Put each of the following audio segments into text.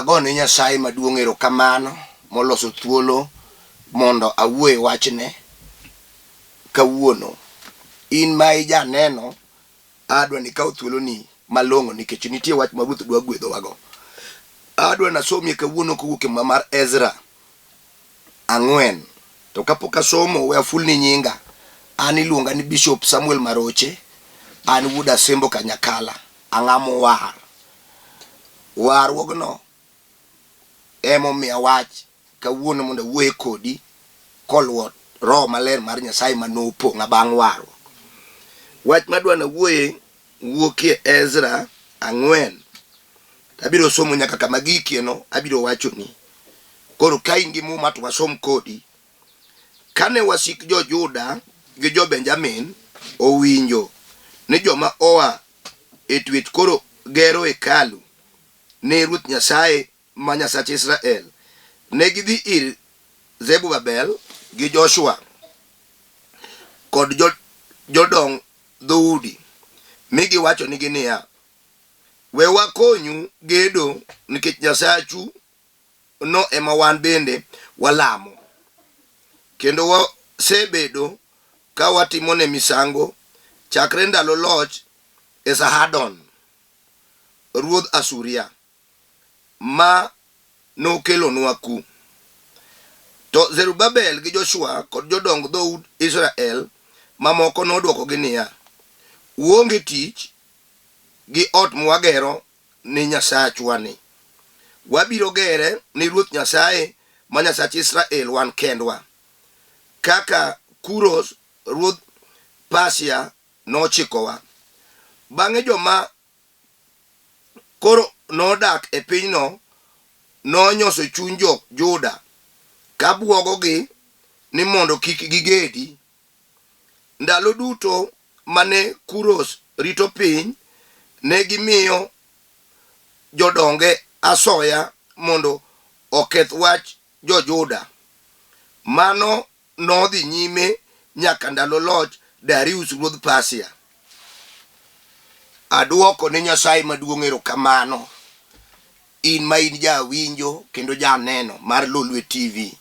agone Nyasaye maduong' erokamano moloso thuolo mondo awuoye wachne kawuono. In ma ijaneno adwa ni kaw thuolo ni malong'o nikech nitie wach ma Ruoth dwa gwedhowago. Adwa nasomie kawuono kowuok e mar Ezra 4. To kapok asomo we afulni nyinga. An iluonga ni Bishop Samuel Maroche. An wuod Asembo Kanyakala. Ang'amo war. Warruogno emomiya wach kawuono mondo awuoye kodi koluwo Roho Maler mar Nyasaye manopong'a bang' warruok. Wach madwa nawuoye wuokie Ezra 4. Abiro somo nyaka kama gikieno abiro wachoni. Koro ka in gi muma to wasom kodi. Kane wasik jo-Juda gi jo-Benjamin owinjo ni joma oa e twech koro gero hekalu ne Ruoth Nyasaye ma Nyasach Israel, ne gidhi ir Zerubabel gi Joshua kod jodong dhoudi mi giwacho nigi niya, we wakonyu gedo nikech Nyasachu no ema wan bende walamo, kendo wasebedo ka watimone misango chakre ndalo loch Esarhadon ruodh Asuria ma nokelonwa ku. To Zerubabel gi Joshua kod jodong dhoud Israel mamoko nodwokogi niya, uonge tich gi ot mwagero ni Nyasachwani. Wabiro gere ni Ruoth Nyasaye ma Nyasach Israel wan kendwa, kaka Kuros ruodh Pasia nochikowa. Bang'e joma koro nodak e pinyno nonyoso chuny jo-Juda ka buogogi ni mondo kik gigedi. Ndalo duto mane Kuros rito piny, ne gimiyo jodonge asoya mondo oketh wach jo-Juda. Mano nodhi nyime nyaka ndalo loch Darius ruodh Pasia. Aduoko ne Nyasaye maduong' erokamano. In ma in jawinjo kendo janeno mar Lolwe TV.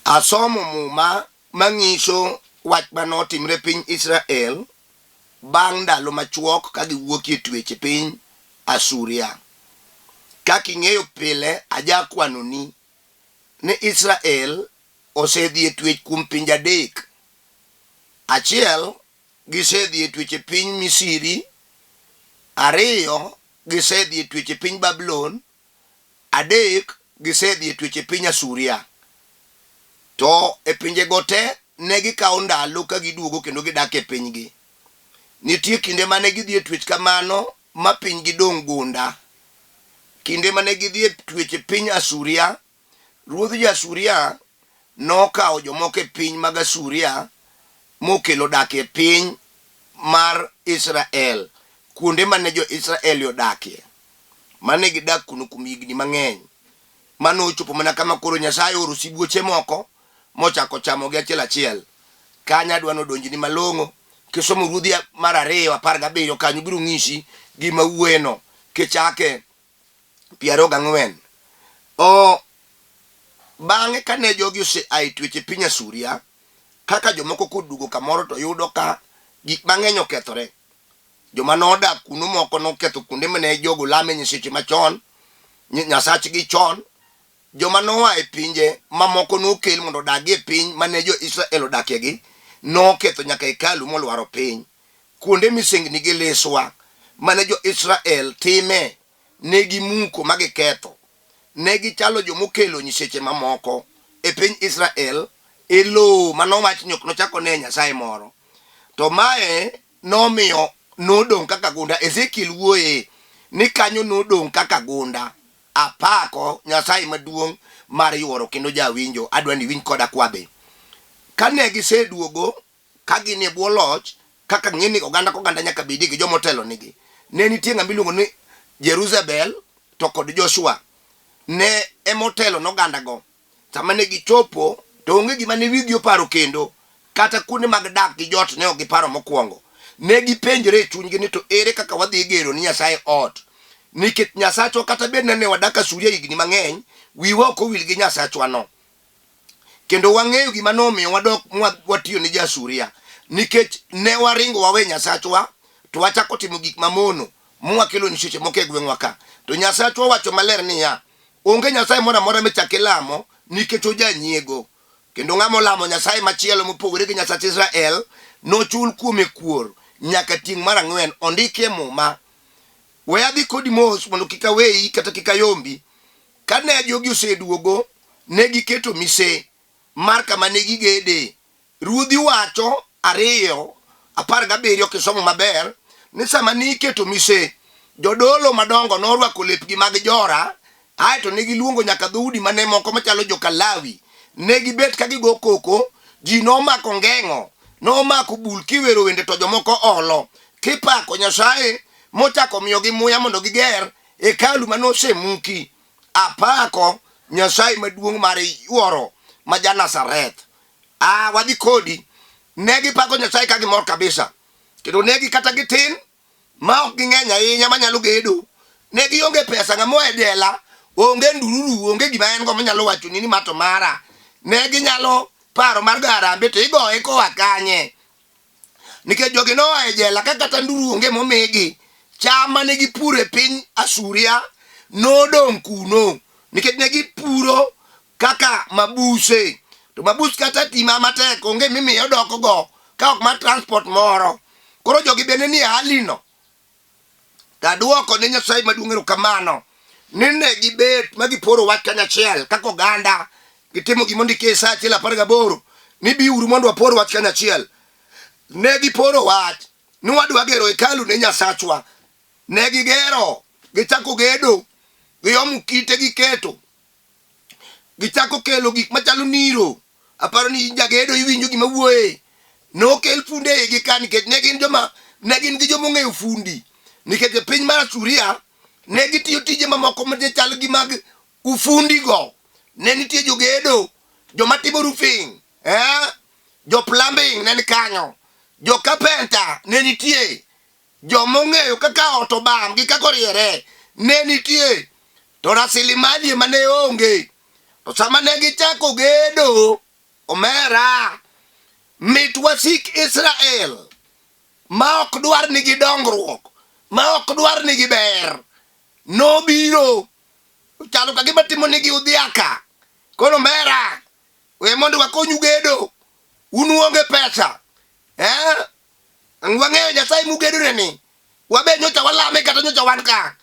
Asomo muma mang'iso wach manotimre piny Israel bang' ndalo machuok ka giwuokie twech e piny Asuria. Kaka ing'eyo pile ajakwanoni ni Israel osedhi e twech kuom pinje 3. Achiel, gisedhi e twech e piny Misiri. 2, gisedhi e twech e piny Babylon. 3, gisedhi e twech e piny Asuria. To e pinje go te ne gikawo ndalo ka giduogo kendo gidak e pinygi. Nitie kinde mane gidhi e twech kamano ma pinygi dong' gunda. Kinde mane gidhi e twech e piny Asuria, ruodh jo-Asuria nokawo jomoko e piny mag Asuria mokelo dak e piny mar Israel, kuonde mane jo-Israel odakie. Mane gidak kuno kuom higni mang'eny. Mano ochopo mana kama koro Nyasaye oro sibuoche moko mochako chamogi achiel achiel. Kanya dwa nodonjni malong'o. Kisomo Ruodhi mar 2 17 kanyo biro ng'isi gima wuoyeno kichake 24. Bang'e kane jogi ose twech e piny Asuria, kaka jomoko kodugo kamoro to yudo ka gik mang'eny okethore. Joma nodak kuno moko noketho kuonde mane jogo lame nyiseche machon, Nyasachgi chon. Joma noa e pinje mamoko nokel mondo odagie piny mane jo-Israel odakiegi, noketho nyaka hekalu molwaro piny. Kuonde misengni gi liswa mane jo-Israel time ne gimuko magiketho. Ne gichalo jomokelo nyiseche mamoko e piny Israel e lowo manowach ni ok nochako ne Nyasaye moro. To mae nomiyo nodong' kaka gunda. Ezekiel wuoye ni kanyo nodong' kaka gunda. Apako Nyasaye maduong' mar yuoro kendo jawinjo. Adwa ni winj koda kwabe. Kane giseduogo ka gin e bwo loch, kaka ng'eni oganda nyaka bedi gi jomotelo nigi. Ne nitie ng'ama iluongo ni Jeruzabel to kod Joshua. Ne emotelo n'oganda go. Sama ne gichopo to onge gima ne wigi oparo kendo, kata kuonde mag dak gi jot ne ok giparo mokwongo. Ne gipenjore e chunygi ni to ere kaka wadhi gero ni Nyasaye ot nikech Nyasachwa kata bed ne wadaka suria higni mang'eny, wiwa ok owil gi Nyasachwa no. Kendo wang'eyo gima nomiyo wadok watiyo ni jasuria, nikech ne waringo wawe Nyasachwa to wachako timo gik mamono mwakelo ni seche moko e gweng'wa ka. To Nyasachwa wacho maler niya, onge Nyasaye moro amora michako lamo nikech ojanyiego. Kendo ng'ama olamo Nyasaye machielo mopogore gi Nyasach Israel nochul kuome kuor nyaka tieng' mar 4. Ondike Muma. We adhi kodi mos mondo kik aweyi kata kik ayombi. Kane jogi oseduogo, ne giketo mise mar kama ne gigede. Ruodhi wacho 2:17 kisomo maber ni sama ne iketo mise, jodolo madongo norwako lepgi mag jora, aeto ne giluongo nyaka dhoudi mane moko machalo joka Lawi. Ne gibet ka gigo koko, ji nomako ngeng'o, nomako bul kiwero wende to jomoko olo, kipako Nyasaye mochako miyogi muya mondo giger hekalu manosemuki. Apako Nyasaye maduong' mar yuoro ma ja Nazareth. Wadhi kodi. Ne gipako Nyasaye ka gimor kabisa. Kendo negi kata gitin ma ok ging'eny ahinya manyalo gedo. Ne gionge pesa, ng'ama e dela onge ndururu, onge gima en go manyalo wacho ni mato mara. Ne ginyalo paro mar garambe to igoye koa kanye. Nikech jogi noa e jela ka kata nduru onge momigi. Cham mane gipuro e piny Asuria nodong' kuno, nikech ne gipuro kaka mabuse. To mabus kata tima matek onge mimiyo doko go ka ok mar transport moro. Koro jogi bende ni halino. Taduoko ne Nyasaye maduong' erokamano ni ne gibet magiporo wach kanyachiel kaka oganda. Gitimo gimondike e Sa 1:18 ni biuru mondo wapor wach kanyachiel. Ne giporo wach ni wadwa gero hekalu ne Nyasachwa. Ne gigero, gichako gedo, giomo kite giketo, gichako kelo gik machalo niro. Aparo ni jagedo iwinjo gima wuoye. Nokel funde igi ka nikech ne gin gi joma ong'eyo fundi. Nikech e piny mar Asuria ne gitiyo tije mamoko machal gi mag ufundi go. Ne nitie jogedo, joma timo roofing, jo plumbing ne ni kanyo, jo carpenter ne nitie, joma ong'eyo kaka ot obam gi kaka oriere ne nitie. To rasilimali ema ne onge. To sama ne gichako gedo, omera, mit wasik Israel ma ok dwar ni gidongruok, ma ok dwar ni giber, nobiro chalo ka gima timo nigi udhiaka. Koro mera, we mondo wakonyu gedo, unuonge pesa. Wang'eyo Nyasaye mugedo ni, wabe nyocha walame kata nyocha wan ka.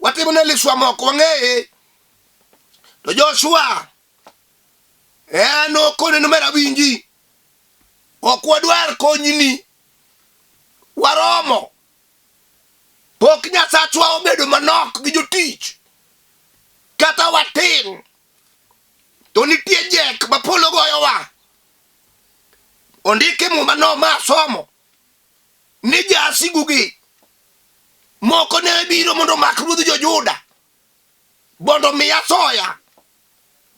Watimo ne liswa moko wang'eye. To Joshua, no kone no mera winji. Ok wadwar konyni. Waromo. Pok Nyasachwa obedo manok gi jotich. Kata watin. To nitie jek mapolo goyowa. Ondike Muma no ma somo ni jasigu gi moko ne biro mondo mak ruodh jo-Juda, bondo miya soya,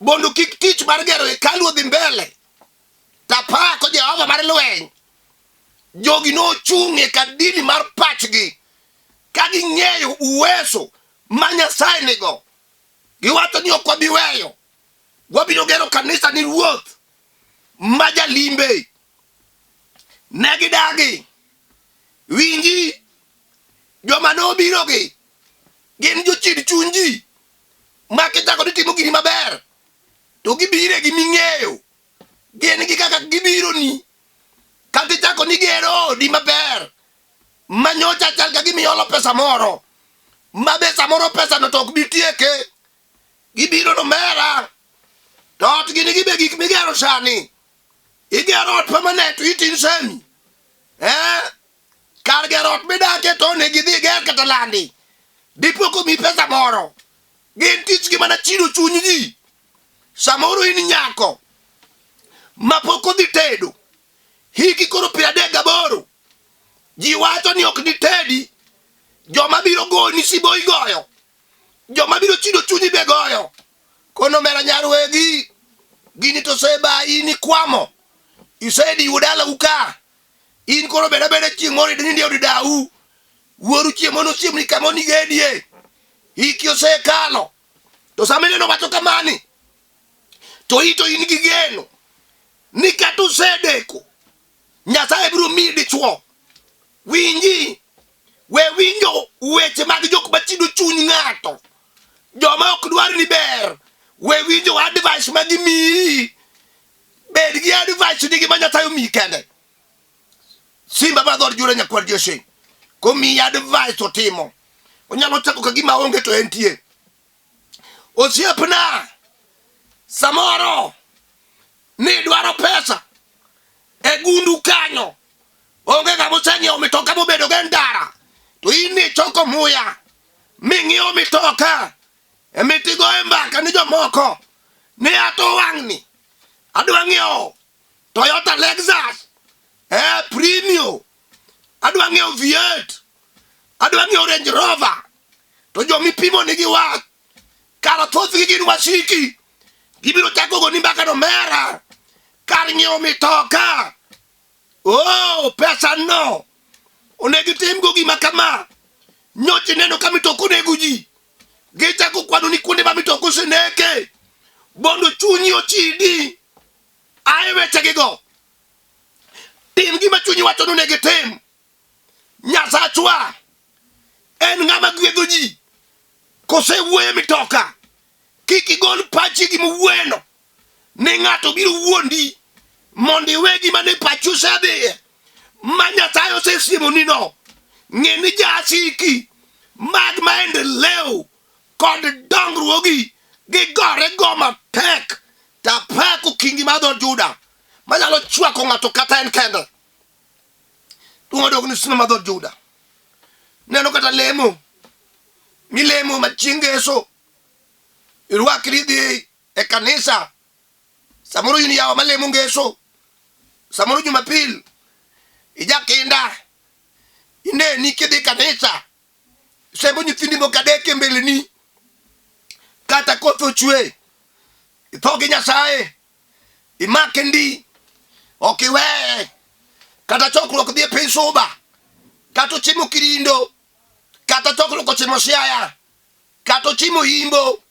bondo kik tich mar gero hekalu odhi mbele. Tapako Jehova mar lweny. Jogi nochung' e kadili mar pachgi ka ging'eyo uweso ma Nyasaye nigo. Giwacho ni ok wabi weyo, wabiro gero kanisa ni ruoth ma jalimbe. Ne gidagi. Winji, joma nobiro gi gin jochid chuny ji ma kichako ni timo gini maber to gibire gi ming'eyo. Gin gi kaka gibiro ni kata ichako ni gero di maber ma nyocha chal ka gimiolo pesa moro ma be samoro pesa no to ok bitieke. Gibiro no mera to ot gini gibe gik migero sani. Igero ot permanent itin semi. Kar gero ot midake to ne gidhi ger kata landi. Dipoko mi pesa moro. Gin tich gi mana chido chuny ji. Samoro in nyako ma pok odhi tedo, hiki koro 38. Ji wacho ni ok ditedi. Joma biro goni sibo igoyo, joma biro chido chunyi be goyo. Kono mera nyarwegi gini to seba ini kwamo. Isedi udala uka. In koro beda chieng' moro idni ndio dau. Woru chiemo no chiemo ni kamoni gedie. iki osekalo to samene no wacho kamani to ito in gi geno ni katu sedeko Nyasaye biro miyi dichuo. Winji we winjo weche mag jok machido chuny ng'ato, joma ok dwar ni ber. We winjo advice mag miyi, bed gi advice nigi ma Nyasaye omiyi kende. Simba badhor jura nyakwar Jesse komiyi advice otimo, onyalo chako ka gima onge to entie. Osiepna samoro ni dwaro pesa e gundu kanyo, onge ng'ama oseng'iewo mitoka mobedo gi ndara, to in ni choko muya ming'iewo mitoka emitigo e mbaka ni jomoko ni ato wang'ni adwa ng'iewo Toyota Lexus Premium, adwa ng'iewo V8, adwa ng'iewo Range Rover, to jomipimo nigi wach kara thothgi gin wasiki, gibiro chako goni mbaka no mera kar ng'iewo mitoka. Oh, pesa no onego itim go gima kama. Nyochi neno ka mitoko onego ji, gichako kwano ni kuonde ma mitoko oseneke, bondo chunyi ochidi. Aye wechego tim gima chunyi wacho ni onego itim. Nyasachwa en ng'ama gwedho ji. Kosewuoyo mitoka, kik igol pachi gi muweno ni ng'ato biro wuondi mondo iwe gima ne pachi osedhiye ma Nyasaye osesiemo ni no. Ng'e ni jasiki mag maendeleo kod dongruogi gigore go matek tapek okingi mar dhood Juda manyalo chwako ng'ato kata en kende. Tuodog ni sino mar dhood Juda. Neno kata lemo milemo ma chieng' Ngeso irwakri dhi e kanisa, samoro in yawa malemo Ngeso, samoro Jumapil ijakinda ineni kidhi kanisa, sembo nyithindi mokadeke mbeleni, kata koth ochwe itho gi Nyasaye imake ndi ok iweye, kata chokruok dhi e piny Suba, kata ochimo Kirindo, kata chokruok ochimo Siaya, kata ochimo Imbo,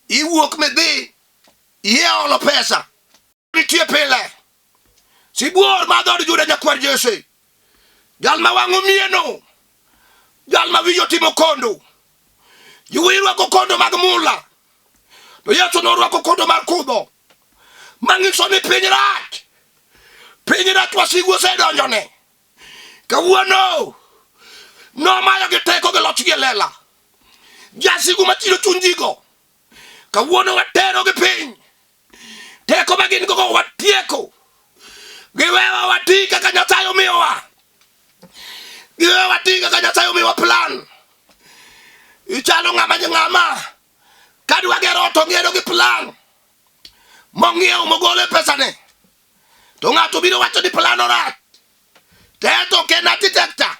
iwuok midhi iolo pesa nitie pile. Sibuor mar dhood Juda nyakwar Jesse, jal ma wang'o mieno, jal ma wiyo timo kondo. Yowuoyi rwako kondo mag mula, to Yesu norwako kondo mar kudho, mang'iso ni piny rach. Piny rach wasigu osedonjone. Kawuono nomayo gi teko gi loch gi lela. Jasigu machilo chunjigo kawuono watero gi piny. Teko ma gin gogo watieko. Giwewa wati kaka Nyasaye omiyowa. Giwewa wati kaka Nyasaye omiyowa plan. Ichalo ng'ama kadwa gero ot ong'eyo gi plan mong'iewo mogole pesane, to ng'ato biro wacho ni plan orach, teto ken architecta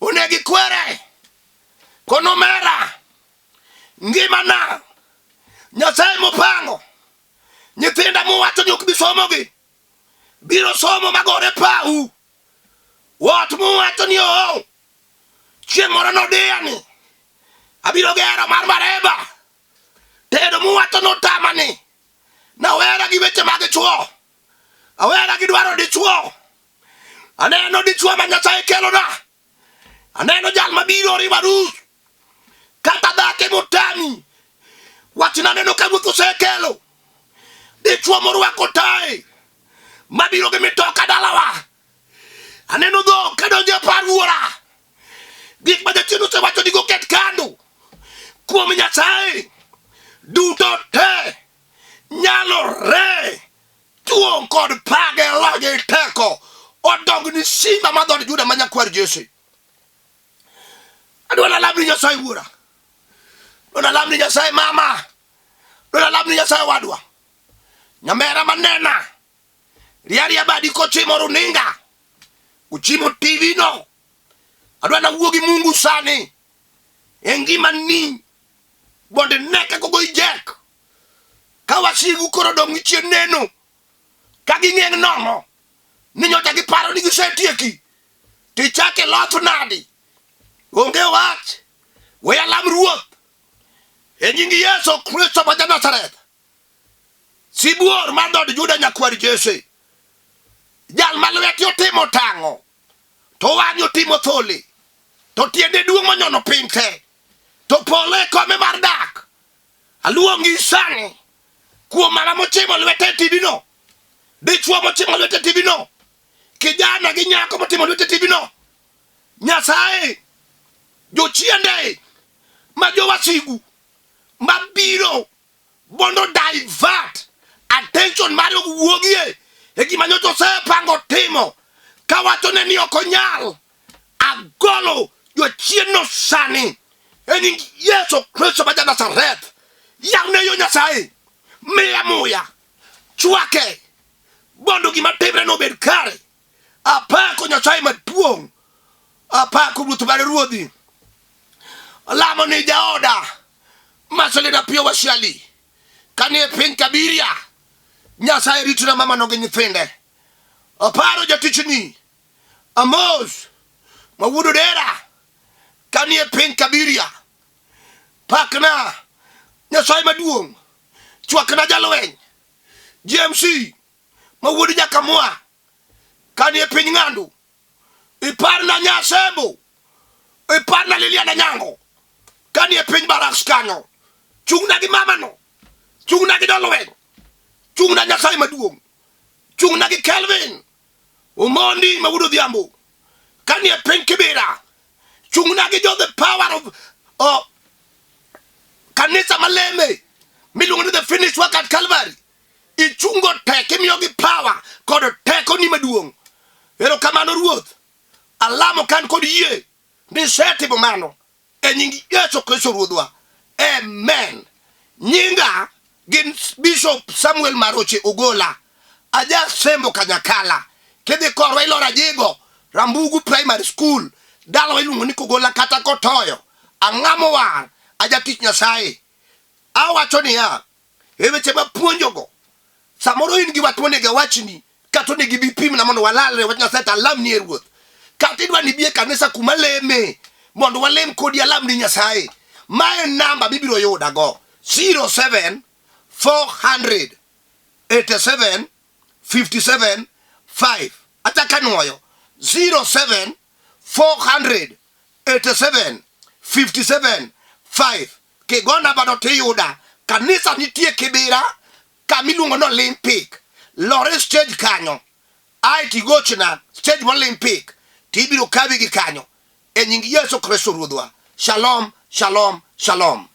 onego ikwere kono mera ngimana Nyasaye mopango. Nyithinda mowacho ni ok bi somogi biro somo magore pau. Wat mowacho ni chieng' moro nodiya ni abiro gero mar mareba, tedo mowacho notamani. Nawera gi weche mag chuo, awera gi dwaro dichuo. Aneno dichuo ma Nyasaye kelona, aneno jal mabiro riwa rus kata dhake motami. Wachna neno ka Ruoth osekelo dichuo morwako tai mabiro gi mitoka dalawa. Aneno dhok kadonjo e par wuora, gik ma jachien osewacho ni go ket kando kuom Nyasaye duto te nyalore. Tuo kod page logi teko odong ni simba mar dhood Juda ma nyakwar Jesse. Adwa nalam ni Nyasaye wuora, adwa nalam ni Nyasaye mama, adwa nalam ni Nyasaye wadwa. Nyamera manena riaria badi kochimo runinga, uchimo TV no, adwa na wuogi Mungu sani engima ni bonde neka kogo ijek. Ka wasigu koro dong chien neno ka ging'eng nono ni nyocha giparo ni gisetieki, tichake loth nadi. Onge wach, we alam Ruoth E nying Yesu Kristo ma Nazareth. Sibuor mar dhood Juda nyakwar Jesse. Jal ma lweti otimo tang'o. To wang'i otimo thole. To tiende duong' monyono piny te. To pole kome mar dak. Aluongi sani. Kuom mana mochimo lwete tibino. Dichuo mochimo lwete tibino. Kijana gi nyako motimo lwete tibino. Nyasaye. Jochiende. Ma jowasigu. Mabiro. Bondo divert. Attention Mario wuogie. E gima nyoto pango timo. Kawachone ni okonyal. Agolo. Jochieno sani. Eni Yesu Kristo ma Nazareth. Yawne yo Nyasaye. Mia muya. Chwake. Bondo gima timre no bed kare. Apako Nyasaye maduong'. Apako Ruoth mar ruodhi. Lamo ni jaoda. Masolina Pio Wasiali. Kanie piny Kabiria. Nyasaye rituna mama no gi nyithinde. Aparo jatichni. Amos. Mawuodo dera. Kanie piny Kabiria. Pakna. Nyasaye maduong'. Chwakna jalweny. GMC. Mawuodo Jakamwa. Kanie piny Ng'andu. Iparna Nyasembo. Iparna Liliana Nyango. Kanie piny Baraks kanyo. Chungna gi mama no. Chungna gi jalweny. Chungna Nyasaye maduong'. Chungna gi Kelvin. Umondi Mawuodo Dhiambo. Kanie piny Kibera. Chungna gi the power of kanisa maleme. Miluongo ni the finished work at Calvary. Ichungo teke miyogi power kod teko ni maduong'. Ero kamano Ruoth. Alamo kan kod yie. Ni setimo mano. E nying Yesu Kristo Ruodhwa. Amen. Nyinga gin Bishop Samuel Maroche Ogola. Aja sembo Kanyakala. Kidhi korwa ilora jigo. Rambugu Primary School. Dalo ilungo ni Kogola kata kotoyo. Angamo war. Aja tich Nyasaye. Awacho niya. Eweche mapuonjogo. Samoro in gi wat monege wachni. Kato negi bipim na mondo walale wach Nyasaye talam ni Ruoth. Kata idwa ni bie kanisa kuma leme. Mondo walem kodi alam ni Nyasaye. My number bibiro yuda go. 07 400 87 57 5. Ataka nuoyo. 07 400 87 57 5. Kegona bado tiyuda. Kanisa nitie Kibera. Kamilungo no Olympic. Lore stage kanyo. Ai tigochna stage Olympic. Tibiro kabi gi kanyo. E nying Yesu Kristo Ruodhwa. Shalom, shalom, shalom.